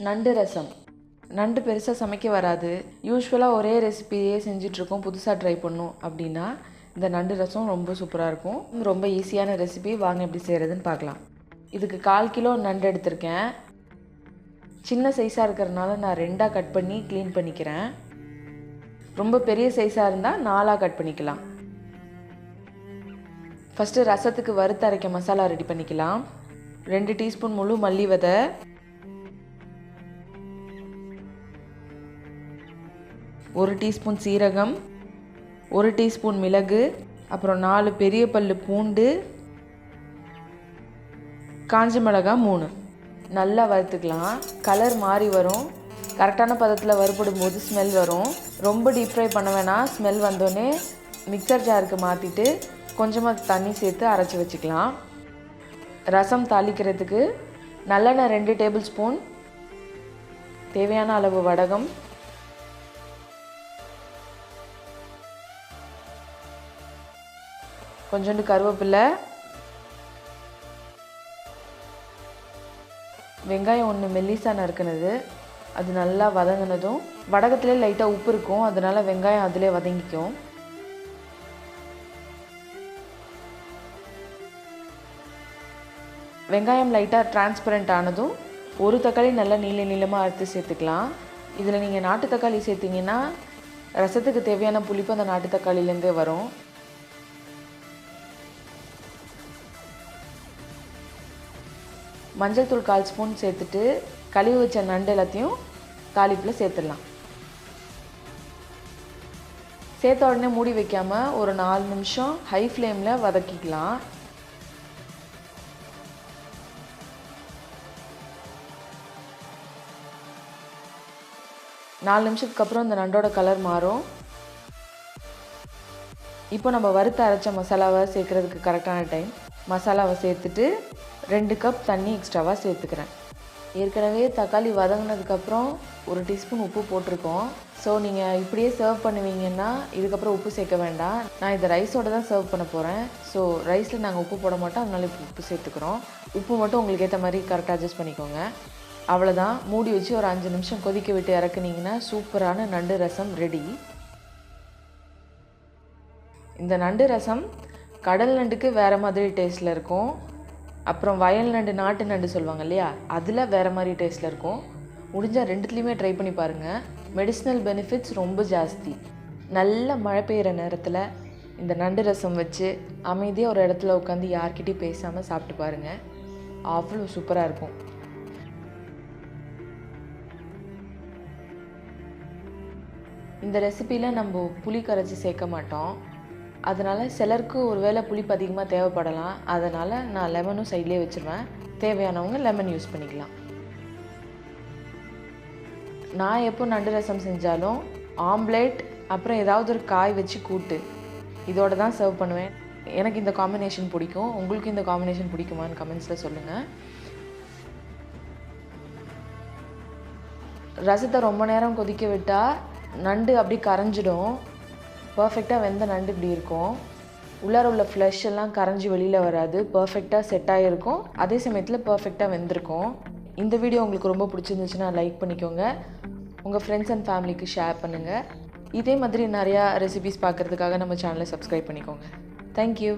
நண்டு ரசம். நண்டு பெருசாக சமைக்க வராது, யூஸ்வலாக ஒரே ரெசிபியே செஞ்சிட்ருக்கோம், புதுசாக ட்ரை பண்ணணும் அப்படின்னா இந்த நண்டு ரசம் ரொம்ப சூப்பராக இருக்கும். ரொம்ப ஈஸியான ரெசிபி. வாங்க எப்படி செய்கிறதுன்னு பார்க்கலாம். இதுக்கு 1/4 கிலோ நண்டு எடுத்திருக்கேன். சின்ன சைஸாக இருக்கிறதுனால நான் 2ஆக கட் பண்ணி க்ளீன் பண்ணிக்கிறேன். ரொம்ப பெரிய சைஸாக இருந்தால் 4ஆக கட் பண்ணிக்கலாம். ஃபஸ்ட்டு ரசத்துக்கு வறுத்து அரைக்க மசாலா ரெடி பண்ணிக்கலாம். 2 டீஸ்பூன் முழு மல்லி விதை, 1 டீஸ்பூன் சீரகம், 1 டீஸ்பூன் மிளகு, அப்புறம் 4 பெரிய பல்லு பூண்டு, காஞ்ச மிளகாய் 3. நல்லா வறுத்துக்கலாம். கலர் மாறி வரும். கரெக்டான பதத்தில் வறுபடும் போது ஸ்மெல் வரும். ரொம்ப டீப் ஃப்ரை பண்ண வேணாம். ஸ்மெல் வந்தோடனே மிக்சர் ஜாருக்கு மாற்றிட்டு கொஞ்சமாக தண்ணி சேர்த்து அரைச்சி வச்சுக்கலாம். ரசம் தாளிக்கிறதுக்கு நல்லெண்ணெய் 2 டேபிள் ஸ்பூன், தேவையான அளவு வடகம், கொஞ்சோண்டு கருவேப்பிலை, வெங்காயம் 1 மெல்லிசா நறுக்குனது, அது நல்லா வதங்கினதும் வடகத்திலே லைட்டாக உப்பு இருக்கும், அதனால் வெங்காயம் அதிலே வதங்கிக்கும். வெங்காயம் லைட்டாக டிரான்ஸ்பரண்ட் ஆனதும் 1 தக்காளி நல்லா நீளமாக அறுத்து சேர்த்துக்கலாம். இதில் நீங்கள் நாட்டு தக்காளி சேர்த்திங்கன்னா ரசத்துக்கு தேவையான புளிப்பு அந்த நாட்டு தக்காளிலேருந்தே வரும். மஞ்சள் தூள் 1/4 ஸ்பூன் சேர்த்துட்டு கழுவி வச்ச நண்டு எல்லாத்தையும் தாளிப்பில் சேர்த்துடலாம். சேர்த்த உடனே மூடி வைக்காமல் ஒரு 4 நிமிஷம் ஹை ஃப்ளேமில் வதக்கிக்கலாம். நாலு நிமிஷத்துக்கு அப்புறம் இந்த நண்டோட கலர் மாறும். இப்போ நம்ம வறுத்து அரைச்ச மசாலாவை சேர்க்குறதுக்கு கரெக்டான டைம். மசாலாவை சேர்த்துட்டு 2 கப் தண்ணி எக்ஸ்ட்ராவாக சேர்த்துக்கிறேன். ஏற்கனவே தக்காளி வதங்கினதுக்கப்புறம் 1 டீஸ்பூன் உப்பு போட்டிருக்கோம். ஸோ நீங்கள் இப்படியே சர்வ் பண்ணுவீங்கன்னா இதுக்கப்புறம் உப்பு சேர்க்க வேண்டாம். நான் இதை ரைஸோடு தான் சர்வ் பண்ண போகிறேன். ஸோ ரைஸில் நாங்கள் உப்பு போட மாட்டோம், அதனால இப்போ உப்பு சேர்த்துக்கிறோம். உப்பு மட்டும் உங்களுக்கு ஏற்ற மாதிரி கரெக்டாக அட்ஜஸ்ட் பண்ணிக்கோங்க. அவ்வளோதான். மூடி வச்சு ஒரு 5 நிமிஷம் கொதிக்க விட்டு இறக்குனீங்கன்னா சூப்பரான நண்டு ரசம் ரெடி. இந்த நண்டு ரசம் கடல் நண்டுக்கு வேறு மாதிரி டேஸ்ட்டில் இருக்கும். அப்புறம் வயல் நண்டு, நாட்டு நண்டு சொல்லுவாங்க இல்லையா, அதில் வேறு மாதிரி டேஸ்ட்டில் இருக்கும். முடிஞ்சால் 2த்துலேயுமே ட்ரை பண்ணி பாருங்கள். மெடிசினல் பெனிஃபிட்ஸ் ரொம்ப ஜாஸ்தி. நல்ல மழை பெய்கிற நேரத்தில் இந்த நண்டு ரசம் வச்சு அமைதியாக ஒரு இடத்துல உட்காந்து யார்கிட்டையும் பேசாமல் சாப்பிட்டு பாருங்கள். அவ்வளோ சூப்பராக இருக்கும். இந்த ரெசிப்பியில் நம்ம புளி கரைச்சி சேர்க்க மாட்டோம். அதனால் சிலருக்கு ஒரு வேளை புளிப்பு அதிகமாக தேவைப்படலாம். அதனால் நான் லெமனும் சைட்லேயே வச்சுருவேன். தேவையானவங்க லெமன் யூஸ் பண்ணிக்கலாம். நான் எப்போ நண்டு ரசம் செஞ்சாலும் ஆம்லேட் அப்புறம் ஏதாவது ஒரு காய் வச்சு கூட்டு இதோடு தான் சர்வ் பண்ணுவேன். எனக்கு இந்த காம்பினேஷன் பிடிக்கும். உங்களுக்கு இந்த காம்பினேஷன் பிடிக்குமான்னு கமெண்ட்ஸில் சொல்லுங்கள். ரசத்தை ரொம்ப நேரம் கொதிக்க விட்டால் நண்டு அப்படி கரைஞ்சிடும். பர்ஃபெக்டாக வெந்த நண்டு இப்படி இருக்கும். உள்ளார உள்ள ஃப்ளஷ் எல்லாம் கரைஞ்சி வெளியில் வராது. பர்ஃபெக்டாக செட் ஆகிருக்கும். அதே சமயத்தில் பர்ஃபெக்டாக வெந்திருக்கும். இந்த வீடியோ உங்களுக்கு ரொம்ப பிடிச்சிருந்துச்சுன்னா லைக் பண்ணிக்கோங்க. உங்கள் ஃப்ரெண்ட்ஸ் அண்ட் ஃபேமிலிக்கு ஷேர் பண்ணுங்கள். இதே மாதிரி நிறையா ரெசிபிஸ் பார்க்குறதுக்காக நம்ம சேனலை சப்ஸ்கிரைப் பண்ணிக்கோங்க. தேங்க்யூ.